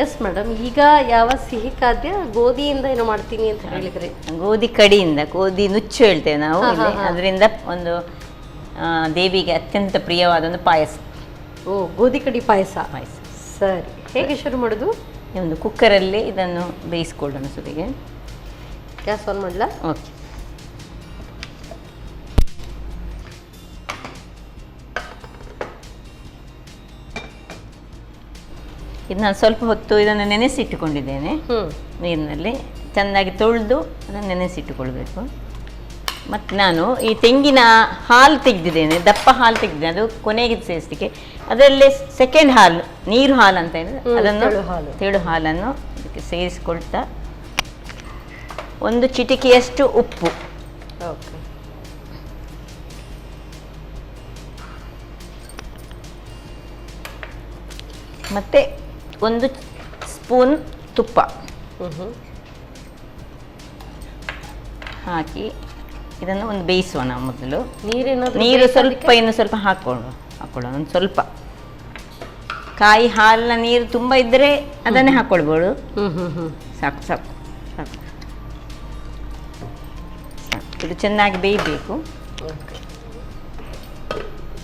ಎಸ್ ಮೇಡಮ್, ಈಗ ಯಾವ ಸಿಹಿ ಖಾದ್ಯ? ಗೋಧಿಯಿಂದ ಏನೋ ಮಾಡ್ತೀನಿ ಅಂತ ಹೇಳಿದ್ರೆ, ಗೋಧಿ ಕಡಿಯಿಂದ, ಗೋಧಿ ನುಚ್ಚು ಹೇಳ್ತೇವೆ ನಾವು, ಅದರಿಂದ ಒಂದು ದೇವಿಗೆ ಅತ್ಯಂತ ಪ್ರಿಯವಾದ ಒಂದು ಪಾಯಸ. ಓ, ಗೋಧಿ ಕಡಿ ಪಾಯಸ. ಸರಿ, ಹೇಗೆ ಶುರು ಮಾಡೋದು? ಒಂದು ಕುಕ್ಕರಲ್ಲಿ ಇದನ್ನು ಬೇಯಿಸ್ಕೊಳ್ಳೋಣ. ಸುರಿಗೆ ಗ್ಯಾಸ್ ಆನ್ ಮಾಡಲಾ? ಓಕೆ. ಇದು ನಾನು ಸ್ವಲ್ಪ ಹೊತ್ತು ಇದನ್ನು ನೆನೆಸಿಟ್ಟುಕೊಂಡಿದ್ದೇನೆ. ನೀರಿನಲ್ಲಿ ಚೆನ್ನಾಗಿ ತೊಳೆದು ಅದನ್ನು ನೆನೆಸಿಟ್ಟುಕೊಳ್ಬೇಕು. ಮತ್ತು ನಾನು ಈ ತೆಂಗಿನ ಹಾಲು ತೆಗೆದಿದ್ದೇನೆ, ದಪ್ಪ ಹಾಲು ತೆಗೆದಿದ್ದೇನೆ, ಅದು ಕೊನೆಗೆ ಸೇರಿಸಲಿಕ್ಕೆ. ಅದರಲ್ಲಿ ಸೆಕೆಂಡ್ ಹಾಲು, ನೀರು ಹಾಲು ಅಂತ ಹೇಳಿದ್ರೆ ಅದನ್ನು, ತೆಳು ಹಾಲನ್ನು ಅದಕ್ಕೆ ಸೇರಿಸ್ಕೊಳ್ತಾ 1 ಚಿಟಿಕೆಯಷ್ಟು ಉಪ್ಪು, ಮತ್ತು 1 ಸ್ಪೂನ್ ತುಪ್ಪ ಹಾಕಿ ಇದನ್ನು ಒಂದು ಬೇಯಿಸೋಣ. ಮೊದಲು ನೀರು ಸ್ವಲ್ಪ ಇನ್ನು ಸ್ವಲ್ಪ ಹಾಕೊಳ್ಳೋಣ. ಒಂದು ಸ್ವಲ್ಪ ಕಾಯಿ ಹಾಲಿನ ನೀರು ತುಂಬ ಇದ್ದರೆ ಅದನ್ನೇ ಹಾಕ್ಕೊಳ್ಬೋದು. ಸಾಕು ಸಾಕು ಸಾಕು. ಇದು ಚೆನ್ನಾಗಿ ಬೇಯಬೇಕು.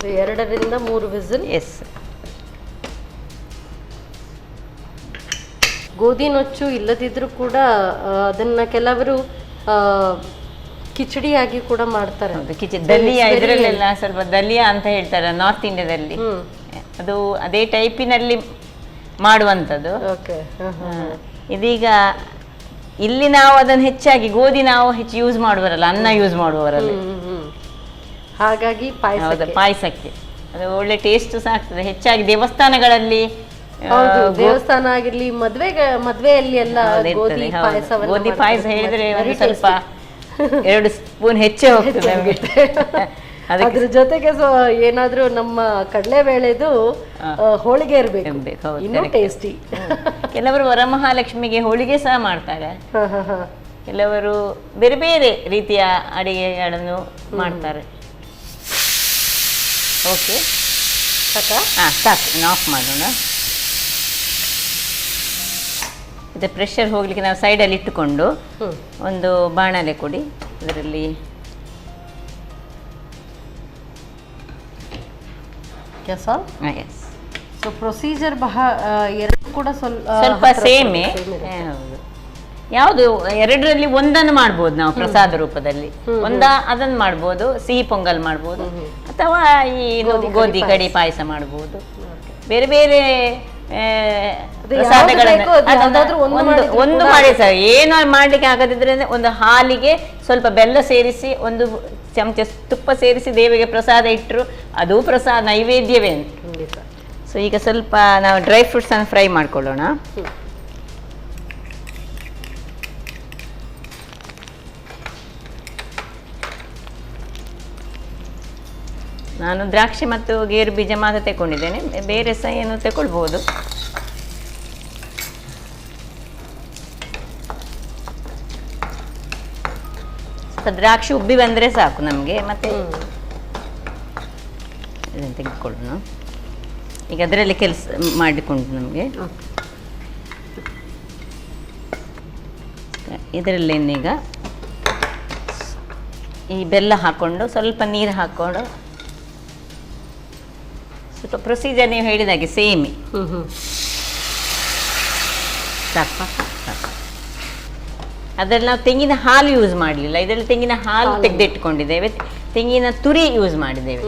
2ರಿಂದ 3 ವಿಸಿಲ್. ಎಸ್. ಗೋಧಿ ನುಚ್ಚು ಇಲ್ಲದಿದ್ರೂ ಕೂಡ ಅದನ್ನ ಕೆಲವರು ಕಿಚಡಿಯಾಗಿ ಕೂಡ ಮಾಡ್ತಾರೆ. ದಲಿಯಾ, ಇದರಲ್ಲೆಲ್ಲ ಸ್ವಲ್ಪ ದಲಿಯಾ ಅಂತ ಹೇಳ್ತಾರೆ ನಾರ್ತ್ ಇಂಡಿಯಾದಲ್ಲಿ. ಅದು ಅದೇ ಟೈಪಿನಲ್ಲಿ ಮಾಡುವಂಥದ್ದು. ಇದೀಗ ಇಲ್ಲಿ ನಾವು ಅದನ್ನು ಹೆಚ್ಚಾಗಿ ಗೋಧಿ ನಾವು ಹೆಚ್ಚು ಯೂಸ್ ಮಾಡುವರಲ್ಲ, ಅನ್ನ ಯೂಸ್ ಮಾಡುವವರಲ್ಲ, ಹಾಗಾಗಿ ಪಾಯಸಕ್ಕೆ ಅದು ಒಳ್ಳೆ ಟೇಸ್ಟ್ ಸಹ ಆಗ್ತದೆ. ಹೆಚ್ಚಾಗಿ ದೇವಸ್ಥಾನಗಳಲ್ಲಿ, ದೇವಸ್ಥಾನ ಆಗಿರ್ಲಿ, ಮದ್ವೆಯಲ್ಲಿ ಎಲ್ಲ ಗೋಧಿ ಪಾಯಸ ಹೇಳಿದ್ರೆ ಒಂದು ಸ್ವಲ್ಪ 2 ಸ್ಪೂನ್ ಹೆಚ್ಚೇ ಹೋಗ್ತದೆ ನಮಗೆ. ಅದ್ರ ಜೊತೆಗೆ ಏನಾದ್ರೂ ನಮ್ಮ ಕಡಲೆಬೇಳೆದು ಹೋಳಿಗೆ ಇರ್ಬೇಕು, ಇನ್ನೂ ಟೇಸ್ಟಿ. ಕೆಲವರು ವರಮಹಾಲಕ್ಷ್ಮಿಗೆ ಹೋಳಿಗೆ ಸಹ ಮಾಡ್ತಾರೆ, ಕೆಲವರು ಬೇರೆ ಬೇರೆ ರೀತಿಯ ಅಡಿಗೆಗಳನ್ನು ಮಾಡ್ತಾರೆ. ಓಕೆ, ಸಾಕು. ಆಫ್ ಮಾಡೋಣ. ಇದು ಪ್ರೆಷರ್ ಹೋಗ್ಲಿಕ್ಕೆ ನಾವು ಸೈಡಲ್ಲಿ ಇಟ್ಟುಕೊಂಡು ಒಂದು ಬಾಣಲೆ ಕೊಡಿ. ಅದರಲ್ಲಿ ಸೊ ಪ್ರೊಸೀಜರ್ ಎರಡು ಕೂಡ ಸ್ವಲ್ಪ ಸೇಮೆ. ಹೌದು, ಯಾವುದು 2ರಲ್ಲಿ ಒಂದನ್ನು ಮಾಡ್ಬೋದು ನಾವು ಪ್ರಸಾದ ರೂಪದಲ್ಲಿ. ಅದನ್ನು ಮಾಡ್ಬೋದು, ಸಿಹಿ ಪೊಂಗಲ್ ಮಾಡ್ಬೋದು, ಅಥವಾ ಈ ಗೋಧಿ ಕಡಿ ಪಾಯಸ ಮಾಡ್ಬೋದು. ಬೇರೆ ಬೇರೆ ಒಂದು ಮಾಡಿ ಸರ್, ಏನು ಮಾಡ್ಲಿಕ್ಕೆ ಆಗದಿದ್ರೆ ಒಂದು ಹಾಲಿಗೆ ಸ್ವಲ್ಪ ಬೆಲ್ಲ ಸೇರಿಸಿ 1 ಚಮಚ ತುಪ್ಪ ಸೇರಿಸಿ ದೇವಿಗೆ ಪ್ರಸಾದ ಇಟ್ಟರು ಅದು ಪ್ರಸಾದ ನೈವೇದ್ಯವೇ ಅಂತ. ಸೊ ಈಗ ಸ್ವಲ್ಪ ನಾವು ಡ್ರೈ ಫ್ರೂಟ್ಸ್ ಅನ್ನು ಫ್ರೈ ಮಾಡ್ಕೊಳ್ಳೋಣ. ನಾನು ದ್ರಾಕ್ಷಿ ಮತ್ತು ಗೇರು ಬೀಜ ಮಾತ್ರ ತಗೊಂಡಿದ್ದೇನೆ, ಬೇರೆ ಸಹ ಏನು ತಗೊಳ್ಬೋದು. ದ್ರಾಕ್ಷಿ ಉಬ್ಬಿ ಬಂದರೆ ಸಾಕು ನಮಗೆ. ಮತ್ತೆ ಇದನ್ನು ತೆಗೆದುಕೊಳ್ಳೋಣ. ಈಗ ಅದರಲ್ಲಿ ಕೆಲಸ ಮಾಡಿಕೊಂಡು ನಮಗೆ ಇದರಲ್ಲೇನೀಗ ಈ ಬೆಲ್ಲ ಹಾಕ್ಕೊಂಡು ಸ್ವಲ್ಪ ನೀರು ಹಾಕ್ಕೊಂಡು ಸ್ವಲ್ಪ ಪ್ರೊಸೀಜರ್ ನೀವು ಹೇಳಿದಾಗೆ ಸೇಮಿ ಸಾಕು. ಅದರಲ್ಲಿ ನಾವು ತೆಂಗಿನ ಹಾಲು ಯೂಸ್ ಮಾಡಲಿಲ್ಲ, ಇದರಲ್ಲಿ ತೆಂಗಿನ ಹಾಲು ತೆಗೆದಿಟ್ಕೊಂಡಿದ್ದೇವೆ, ತೆಂಗಿನ ತುರಿ ಯೂಸ್ ಮಾಡಿದ್ದೇವೆ.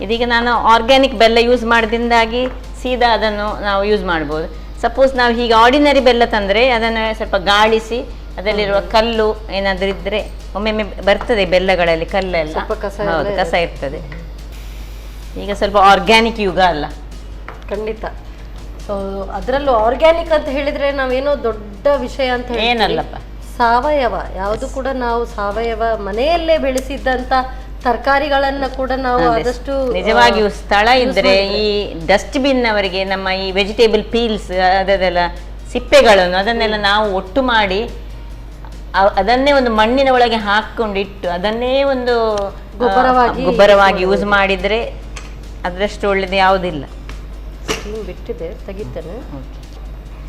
ಇದೀಗ ನಾನು ಆರ್ಗ್ಯಾನಿಕ್ ಬೆಲ್ಲ ಯೂಸ್ ಮಾಡಿದಿಂದಾಗಿ ಸೀದಾ ಅದನ್ನು ನಾವು ಯೂಸ್ ಮಾಡ್ಬೋದು. ಸಪೋಸ್ ನಾವು ಹೀಗೆ ಆರ್ಡಿನರಿ ಬೆಲ್ಲ ತಂದರೆ ಅದನ್ನು ಸ್ವಲ್ಪ ಗಾಳಿಸಿ ಅದರಲ್ಲಿರುವ ಕಲ್ಲು ಏನಾದರೂ ಇದ್ದರೆ ಒಮ್ಮೊಮ್ಮೆ ಬರ್ತದೆ ಬೆಲ್ಲಗಳಲ್ಲಿ ಕಲ್ಲೆಲ್ಲ, ಹೌದು ಕಸ ಇರ್ತದೆ. ಈಗ ಸ್ವಲ್ಪ ಆರ್ಗ್ಯಾನಿಕ್ ಯುಗ ಅಲ್ಲ, ಖಂಡಿತ. ಸೊ ಅದರಲ್ಲೂ ಆರ್ಗ್ಯಾನಿಕ್ ಅಂತ ಹೇಳಿದ್ರೆ ನಾವೇನೋ ದೊಡ್ಡ ವಿಷಯ ಅಂತ ಹೇಳಿ ಏನಲ್ಲಪ್ಪ, ಸಾವಯವ ಯಾವುದು ಕೂಡ ನಾವು ಸಾವಯವ ಮನೆಯಲ್ಲೇ ಬೆಳೆಸಿದ್ದಂತ ತರಕಾರಿಗಳನ್ನ ಕೂಡ ನಾವು ಆದಷ್ಟು ನಿಜವಾಗಿಯೂ ಸ್ಥಳ ಇದ್ದರೆ ಈ ಡಸ್ಟ್ಬಿನ್ ಅವರಿಗೆ ನಮ್ಮ ಈ ವೆಜಿಟೇಬಲ್ ಪೀಲ್ಸ್ ಅದೆಲ್ಲ ಸಿಪ್ಪೆಗಳನ್ನು ಅದನ್ನೆಲ್ಲ ನಾವು ಒಟ್ಟು ಮಾಡಿ ಅದನ್ನೇ ಒಂದು ಮಣ್ಣಿನ ಒಳಗೆ ಹಾಕೊಂಡಿಟ್ಟು ಅದನ್ನೇ ಒಂದು ಗೊಬ್ಬರವಾಗಿ ಯೂಸ್ ಮಾಡಿದರೆ ಅದರಷ್ಟು ಒಳ್ಳೇದು ಯಾವುದಿಲ್ಲ. ಸ್ಟೀಮ್ ಬಿಟ್ಟಿದೆ, ತೆಗಿತೇನೆ.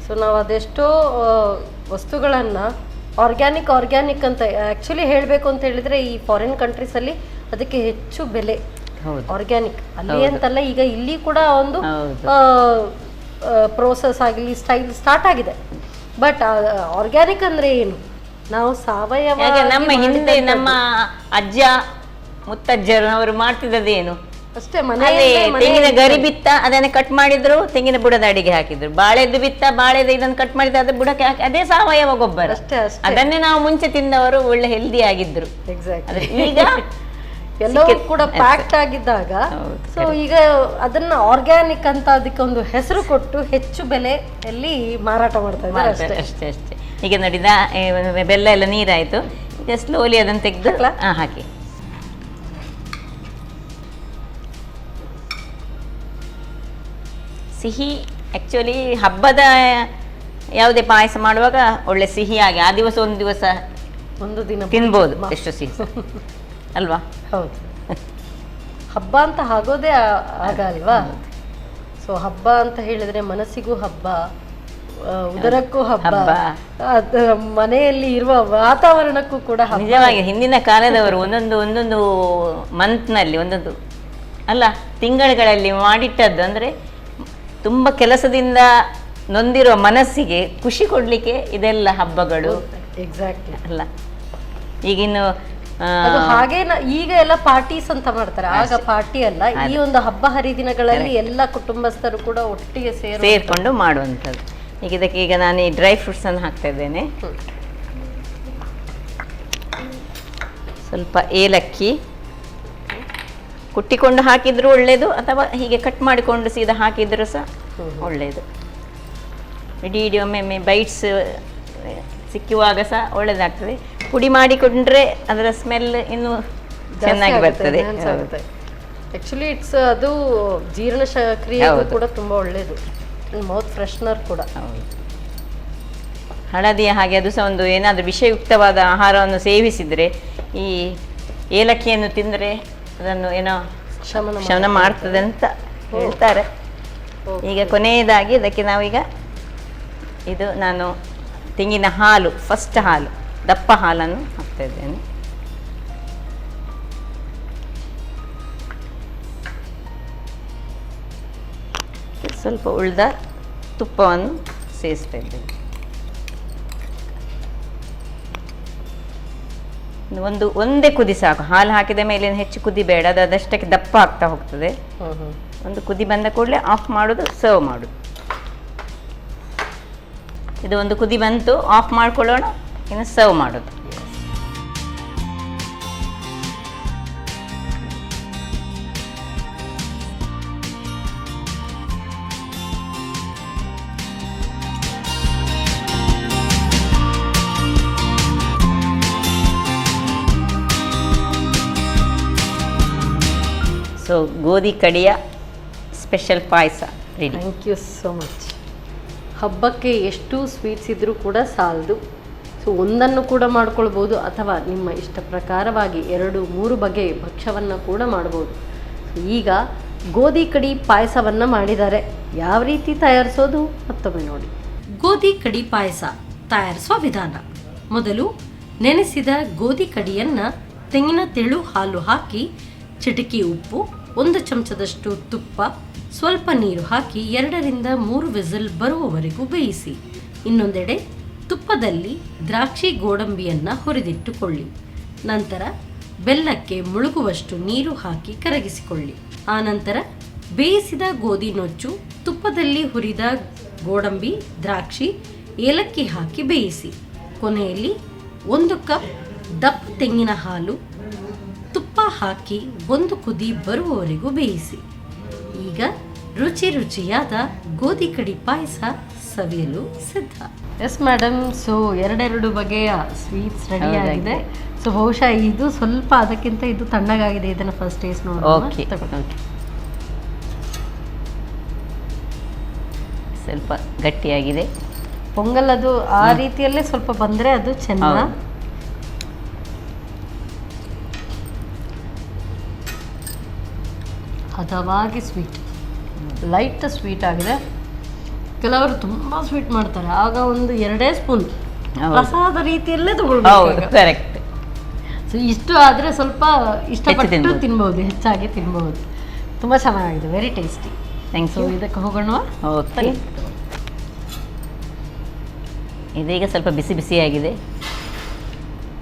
ಸೊ ನಾವು ಅದೆಷ್ಟೋ ವಸ್ತುಗಳನ್ನು ಆರ್ಗ್ಯಾನಿಕ್ ಅಂತ ಆ್ಯಕ್ಚುಲಿ ಹೇಳಬೇಕು ಅಂತ ಹೇಳಿದರೆ ಈ ಫಾರಿನ್ ಕಂಟ್ರೀಸಲ್ಲಿ ಅದಕ್ಕೆ ಹೆಚ್ಚು ಬೆಲೆ. ಆರ್ಗ್ಯಾನಿಕ್ ಅಲ್ಲಿ ಅಂತಲ್ಲ, ಈಗ ಇಲ್ಲಿ ಕೂಡ ಒಂದು ಪ್ರೋಸೆಸ್ ಆಗಲಿ ಸ್ಟೈಲ್ ಸ್ಟಾರ್ಟ್ ಆಗಿದೆ. ಬಟ್ ಆರ್ಗ್ಯಾನಿಕ್ ಅಂದರೆ ಏನು? ನಾವು ಸಾವಯವ ನಮ್ಮ ಹಿಂದೆ ನಮ್ಮ ಅಜ್ಜ ಮುತ್ತಜ್ಜರು ಅವರು ಮಾಡ್ತಿದ್ದದೇನು ಅಷ್ಟೇ. ತೆಂಗಿನ ಗರಿ ಬಿತ್ತ ಅದನ್ನ ಕಟ್ ಮಾಡಿದ್ರು, ತೆಂಗಿನ ಬುಡದ ಅಡಿಗೆ ಹಾಕಿದ್ರು. ಬಾಳೆದು ಬಿತ್ತ ಬಾಳೆದ ಇದನ್ನು ಕಟ್ ಮಾಡಿದ್ರೆ ಅದ್ರ ಬುಡಕ್ಕೆ ಹಾಕಿ ಅದೇ ಸಾವಯವ ಗೊಬ್ಬರ. ಅದನ್ನೇ ನಾವು ಮುಂಚೆ ತಿಂದವರು ಒಳ್ಳೆ ಹೆಲ್ದಿ ಆಗಿದ್ರು. ಈಗ ಎಲ್ಲವೂ ಕೂಡ ಪ್ಯಾಕ್ಟ್ ಆಗಿದ್ದಾಗ ಸೊ ಈಗ ಅದನ್ನ ಆರ್ಗ್ಯಾನಿಕ್ ಅಂತ ಅದಕ್ಕೆ ಒಂದು ಹೆಸರು ಕೊಟ್ಟು ಹೆಚ್ಚು ಬೆಲೆಯಲ್ಲಿ ಮಾರಾಟ ಮಾಡ್ತಾ ಇದ್ದಾರೆ ಅಷ್ಟೇ. ಈಗ ನೋಡಿದ ಬೆಲ್ಲ ಎಲ್ಲ ನೀರಾಯ್ತು, ಈಗ ಸ್ಲೋಲಿ ಅದನ್ನು ತೆಗೆದು ಹಾಕಿ. ಸಿಹಿ ಆ್ಯಕ್ಚುಲಿ ಹಬ್ಬದ ಯಾವುದೇ ಪಾಯಸ ಮಾಡುವಾಗ ಒಳ್ಳೆ ಸಿಹಿಯಾಗಿ ಆ ದಿವಸ ಒಂದು ದಿನ ತಿನ್ಬೋದು, ಎಷ್ಟು ಸಿಹಿ ಅಲ್ವಾ? ಹೌದು, ಹಬ್ಬ ಅಂತ ಆಗೋದೇ ಆಗ ಅಲ್ವಾ? ಸೊ ಹಬ್ಬ ಅಂತ ಹೇಳಿದ್ರೆ ಮನಸ್ಸಿಗೂ ಹಬ್ಬ, ಉದರಕ್ಕೂ ಹಬ್ಬ, ಮನೆಯಲ್ಲಿ ಇರುವ ವಾತಾವರಣಕ್ಕೂ ಕೂಡ ಹಬ್ಬ. ನಿಜವಾಗಿ ಹಿಂದಿನ ಕಾಲದವರು ಒಂದೊಂದು ಮಂತ್ನಲ್ಲಿ ಒಂದೊಂದು ಅಲ್ಲ ತಿಂಗಳುಗಳಲ್ಲಿ ಮಾಡಿಟ್ಟದ್ದು ಅಂದರೆ ತುಂಬ ಕೆಲಸದಿಂದ ನೊಂದಿರುವ ಮನಸ್ಸಿಗೆ ಖುಷಿ ಕೊಡ್ಲಿಕ್ಕೆ ಇದೆಲ್ಲ ಹಬ್ಬಗಳು. ಎಕ್ಸಾಕ್ಟ್ಲಿ ಅಲ್ಲ ಈಗಿನ್ನು ಹಾಗೆ ಈಗ ಎಲ್ಲ ಪಾರ್ಟೀಸ್ ಅಂತ ಮಾಡ್ತಾರೆ, ಆಗ ಪಾರ್ಟಿ ಅಲ್ಲ. ಈ ಒಂದು ಹಬ್ಬ ಹರಿದಿನಗಳಲ್ಲಿ ಎಲ್ಲ ಕುಟುಂಬಸ್ಥರು ಕೂಡ ಒಟ್ಟಿಗೆ ಸೇರ್ಕೊಂಡು ಮಾಡುವಂಥದ್ದು. ಈಗ ಇದಕ್ಕೆ ಈಗ ನಾನು ಈ ಡ್ರೈ ಫ್ರೂಟ್ಸ್ ಅನ್ನು ಹಾಕ್ತಾ ಇದ್ದೇನೆ. ಸ್ವಲ್ಪ ಏಲಕ್ಕಿ ಕುಟ್ಟಿಕೊಂಡು ಹಾಕಿದ್ರು ಒಳ್ಳೆಯದು, ಅಥವಾ ಹೀಗೆ ಕಟ್ ಮಾಡಿಕೊಂಡು ಸೀದಾ ಹಾಕಿದ್ರು ಸಹ ಒಳ್ಳೆಯದು. ಇಡೀ ಒಮ್ಮೆ ಬೈಟ್ಸ್ ಸಿಕ್ಕುವಾಗ ಸಹ ಒಳ್ಳೆಯದಾಗ್ತದೆ. ಪುಡಿ ಮಾಡಿಕೊಂಡ್ರೆ ಅದರ ಸ್ಮೆಲ್ ಇನ್ನೂ ಚೆನ್ನಾಗಿ ಬರ್ತದೆ. ಆ್ಯಕ್ಚುಲಿ ಇಟ್ಸ್ ಅದು ಜೀರ್ಣ ಕ್ರಿಯೆಗೂ ಕೂಡ ತುಂಬ ಒಳ್ಳೆಯದು, ಮೌತ್ ಫ್ರೆಶ್ನರ್ ಕೂಡ. ಹಳದಿಯ ಹಾಗೆ ಅದು ಸಹ ಒಂದು ಏನಾದರೂ ವಿಷಯುಕ್ತವಾದ ಆಹಾರವನ್ನು ಸೇವಿಸಿದರೆ ಈ ಏಲಕ್ಕಿಯನ್ನು ತಿಂದರೆ ಅದನ್ನು ಏನೋ ಶಮನ ಮಾಡ್ತದೆ ಅಂತ ಹೇಳ್ತಾರೆ. ಈಗ ಕೊನೆಯದಾಗಿ ಇದಕ್ಕೆ ನಾವೀಗ ಇದು ನಾನು ತೆಂಗಿನ ಹಾಲು, ಫಸ್ಟ್ ಹಾಲು, ದಪ್ಪ ಹಾಲನ್ನು ಹಾಕ್ತಾ ಇದ್ದೇನೆ. ಸ್ವಲ್ಪ ಉಳಿದ ತುಪ್ಪವನ್ನು ಸೇರಿಸ್ತಾ ಇದ್ದೇನೆ. ಒಂದೇ ಕುದಿ ಸಾಕು, ಹಾಲು ಹಾಕಿದ ಮೇಲೆ ಹೆಚ್ಚು ಕುದಿ ಬೇಡ, ಅದು ಅದಷ್ಟಕ್ಕೆ ದಪ್ಪ ಆಗ್ತಾ ಹೋಗ್ತದೆ. ಒಂದು ಕುದಿ ಬಂದ ಕೂಡಲೇ ಆಫ್ ಮಾಡೋದು, ಸರ್ವ್ ಮಾಡೋದು. ಇದು ಒಂದು ಕುದಿ ಬಂತು, ಆಫ್ ಮಾಡ್ಕೊಳ್ಳೋಣ, ಇನ್ನು ಸರ್ವ್ ಮಾಡೋದು. ಸೊ ಗೋಧಿ ಕಡಿಯ ಸ್ಪೆಷಲ್ ಪಾಯಸ ready. Thank you so much. ಹಬ್ಬಕ್ಕೆ ಎಷ್ಟು ಸ್ವೀಟ್ಸ್ ಇದ್ದರೂ ಕೂಡ ಸಾಲದು. ಸೊ ಒಂದನ್ನು ಕೂಡ ಮಾಡ್ಕೊಳ್ಬೋದು ಅಥವಾ ನಿಮ್ಮ ಇಷ್ಟ ಪ್ರಕಾರವಾಗಿ 2-3 ಬಗೆ ಭಕ್ಷ್ಯವನ್ನು ಕೂಡ ಮಾಡ್ಬೋದು. ಈಗ ಗೋಧಿ ಕಡಿ ಪಾಯಸವನ್ನು ಮಾಡಿದ್ದಾರೆ. ಯಾವ ರೀತಿ ತಯಾರಿಸೋದು ಮತ್ತೊಮ್ಮೆ ನೋಡಿ. ಗೋಧಿ ಕಡಿ ಪಾಯಸ ತಯಾರಿಸುವ ವಿಧಾನ: ಮೊದಲು ನೆನೆಸಿದ ಗೋಧಿ ಕಡಿಯನ್ನು ತೆಂಗಿನ ತೆಳು ಹಾಲು ಹಾಕಿ, ಚಿಟಿಕೆ ಉಪ್ಪು, 1 ಚಮಚದಷ್ಟು ತುಪ್ಪ, ಸ್ವಲ್ಪ ನೀರು ಹಾಕಿ 2-3 ವಿಸಿಲ್ ಬರುವವರೆಗೂ ಬೇಯಿಸಿ. ಇನ್ನೊಂದೆಡೆ ತುಪ್ಪದಲ್ಲಿ ದ್ರಾಕ್ಷಿ ಗೋಡಂಬಿಯನ್ನು ಹುರಿದಿಟ್ಟುಕೊಳ್ಳಿ. ನಂತರ ಬೆಲ್ಲಕ್ಕೆ ಮುಳುಗುವಷ್ಟು ನೀರು ಹಾಕಿ ಕರಗಿಸಿಕೊಳ್ಳಿ. ಆನಂತರ ಬೇಯಿಸಿದ ಗೋಧಿ ನುಚ್ಚು, ತುಪ್ಪದಲ್ಲಿ ಹುರಿದ ಗೋಡಂಬಿ, ದ್ರಾಕ್ಷಿ, ಏಲಕ್ಕಿ ಹಾಕಿ ಬೇಯಿಸಿ. ಕೊನೆಯಲ್ಲಿ 1 ಕಪ್ ದಪ್ಪ ತೆಂಗಿನ ಹಾಲು, ತುಪ್ಪ ಹಾಕಿ 1 ಕುದಿ ಬರುವವರೆಗೂ ಬೇಯಿಸಿ. ಈಗ ರುಚಿಯಾದ ಗೋಧಿ ಕಡಿ ಪಾಯಸ ಸವಿಯಲು ಸಿದ್ಧ. ಎಸ್ ಮೇಡಮ್, ಸೊ 2 ಬಗೆಯ ಸ್ವೀಟ್ಸ್ ರೆಡಿ ಆಗಿದೆ. ಸೊ ಬಹುಶಃ ಇದು ಸ್ವಲ್ಪ ಅದಕ್ಕಿಂತ ಇದು ತಣ್ಣಗಾಗಿದೆ. ಇದನ್ನು ಫಸ್ಟ್ ಟೇಸ್ಟ್ ನೋಡಿ. ಸ್ವಲ್ಪ ಗಟ್ಟಿಯಾಗಿದೆ. ಪೊಂಗಲ್ ಅದು ಆ ರೀತಿಯಲ್ಲೇ ಸ್ವಲ್ಪ ಬಂದರೆ ಅದು ಚೆನ್ನ. ಹದವಾಗಿ ಸ್ವೀಟ್, ಲೈಟ್ ಸ್ವೀಟ್ ಆಗಿದೆ. ಕೆಲವರು ತುಂಬ ಸ್ವೀಟ್ ಮಾಡ್ತಾರೆ, ಆಗ ಒಂದು 2 ಸ್ಪೂನ್ ಪ್ರಸಾದ ರೀತಿಯಲ್ಲೇ ತಗೊಳ್ಬೇಕು. ಕರೆಕ್ಟ್. ಸೊ ಇಷ್ಟು ಆದರೆ ಸ್ವಲ್ಪ ಇಷ್ಟಪಟ್ಟು ತಿನ್ಬಹುದು, ಹೆಚ್ಚಾಗಿ ತಿನ್ಬಹುದು. ತುಂಬ ಚೆನ್ನಾಗಿದೆ, ವೆರಿ ಟೇಸ್ಟಿ. ಥ್ಯಾಂಕ್ಸ್. ಸೊ ಇದಕ್ಕೆ ಹೋಗೋಣ. ಓಕೆ, ಇದೀಗ ಸ್ವಲ್ಪ ಬಿಸಿ ಬಿಸಿಯಾಗಿದೆ.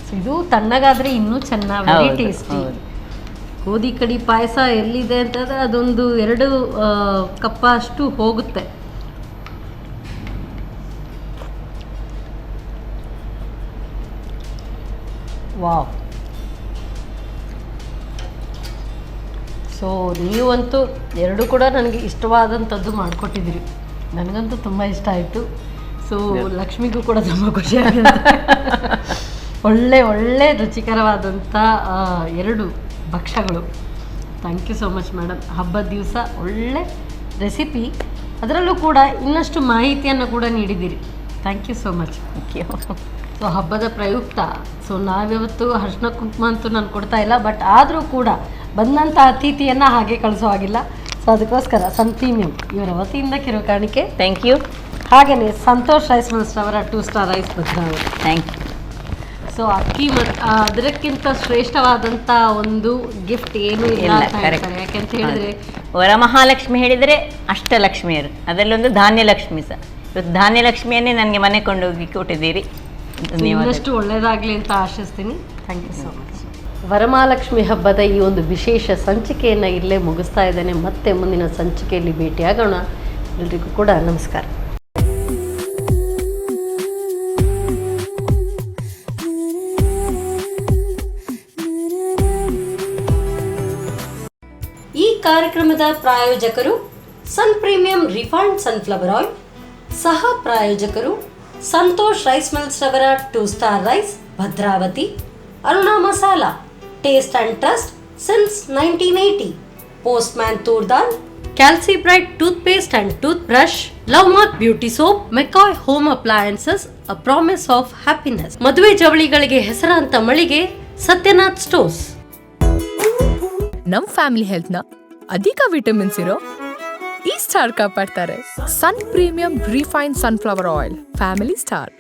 ಸೊ ಇದು ತಣ್ಣಗಾದರೆ ಇನ್ನೂ ಚೆನ್ನಾಗಿ, ವೆರಿ ಟೇಸ್ಟಿ. ಗೋಧಿ ಕಡಿ ಪಾಯಸ ಎಲ್ಲಿದೆ ಅಂತಂದರೆ ಅದೊಂದು 2 ಕಪ್ ಅಷ್ಟು ಹೋಗುತ್ತೆ. ವಾವ್. ಸೊ ನೀವಂತೂ 2 ಕೂಡ ನನಗೆ ಇಷ್ಟವಾದಂಥದ್ದು ಮಾಡಿಕೊಟ್ಟಿದ್ದೀರಿ. ನನಗಂತೂ ತುಂಬ ಇಷ್ಟ ಆಯಿತು. ಸೊ ಲಕ್ಷ್ಮಿಗೂ ಕೂಡ ತುಂಬ ಖುಷಿಯಾಗುತ್ತೆ. ಒಳ್ಳೆ ರುಚಿಕರವಾದಂಥ 2 ಭಕ್ಷ್ಯಗಳು. Thank you so much madam. ಹಬ್ಬದ ದಿವಸ ಒಳ್ಳೆ ರೆಸಿಪಿ, ಅದರಲ್ಲೂ ಕೂಡ ಇನ್ನಷ್ಟು ಮಾಹಿತಿಯನ್ನು ಕೂಡ ನೀಡಿದ್ದೀರಿ. Thank you so much. So ಹಬ್ಬದ ಪ್ರಯುಕ್ತ ಸೊ ನಾವಿವತ್ತು ಅರಿಶಿನ ಕುಂಕುಮ ಅಂತೂ ನಾನು ಕೊಡ್ತಾ ಇಲ್ಲ, ಬಟ್ ಆದರೂ ಕೂಡ ಬಂದಂಥ ಅತಿಥಿಯನ್ನು ಹಾಗೆ ಕಳಿಸೋ ಹಾಗಿಲ್ಲ. ಸೊ ಅದಕ್ಕೋಸ್ಕರ ಸನ್ ಪ್ರೀಮಿಯಂ ಇವರ ವತಿಯಿಂದ ಕಿರು ಕಾಣಿಕೆ. Thank you. ಹಾಗೆಯೇ ಸಂತೋಷ್ ರೈಸ್ ಮಿಲ್ಸ್ ಅವರ 2 star rice Bhadravati. Thank you. So ಅಕ್ಕಿ ಮತ್ತು ಅದಕ್ಕಿಂತ ಶ್ರೇಷ್ಠವಾದಂಥ ಒಂದು ಗಿಫ್ಟ್ ಏನೂ ಇಲ್ಲ ಅಂತ ಹೇಳ್ತಾರೆ. ಯಾಕೆಂತ ಹೇಳಿದ್ರೆ ವರಮಹಾಲಕ್ಷ್ಮಿ ಹೇಳಿದರೆ ಅಷ್ಟಲಕ್ಷ್ಮಿಯರು, ಅದರಲ್ಲೊಂದು ಧಾನ್ಯಲಕ್ಷ್ಮಿ ಸಹ. ಇವತ್ತು ಧಾನ್ಯಲಕ್ಷ್ಮಿಯನ್ನೇ ನನಗೆ ಮನೆ ಕೊಂಡೋಗಿ ಕೊಟ್ಟಿದ್ದೀರಿ. ಇನ್ನಷ್ಟು ಒಳ್ಳೆಯದಾಗಲಿ ಅಂತ ಆಶಿಸ್ತೀನಿ. Thank you so much. Varamahalakshmi ಹಬ್ಬದ ಈ ಒಂದು ವಿಶೇಷ ಸಂಚಿಕೆಯನ್ನು ಇಲ್ಲೇ ಮುಗಿಸ್ತಾ ಇದ್ದೇನೆ. ಮತ್ತೆ ಮುಂದಿನ ಸಂಚಿಕೆಯಲ್ಲಿ ಭೇಟಿಯಾಗೋಣ. ಎಲ್ರಿಗೂ ಕೂಡ ನಮಸ್ಕಾರ. ಈ ಕಾರ್ಯಕ್ರಮದ ಪ್ರಾಯೋಜಕರು sun premium refined sunflower oil, ಸಹ ಪ್ರಾಯೋಜಕರು ಸಂತೋಷ್ ರೈಸ್ ಮಿಲ್ಸ್ ರವರ 2 star rice Bhadravati, Aruna masala, taste and trust since 1980, postman toor dal, calci bright toothpaste and toothbrush, love mark beauty soap, McCoy home appliances, a promise of happiness, ಮದುವೆ ಜವಳಿಗಳಿಗೆ ಹೆಸರಾಂತ ಮಳಿಗೆ Satyanath stores. ನಮ್ family health ನ ಅಧಿಕ ವಿಟಮಿನ್ಸ್ ಇರೋ ಈ ಸ್ಟಾರ್ ಕಾಪಾಡ್ತಾರೆ. Sun premium refined sunflower oil, family star.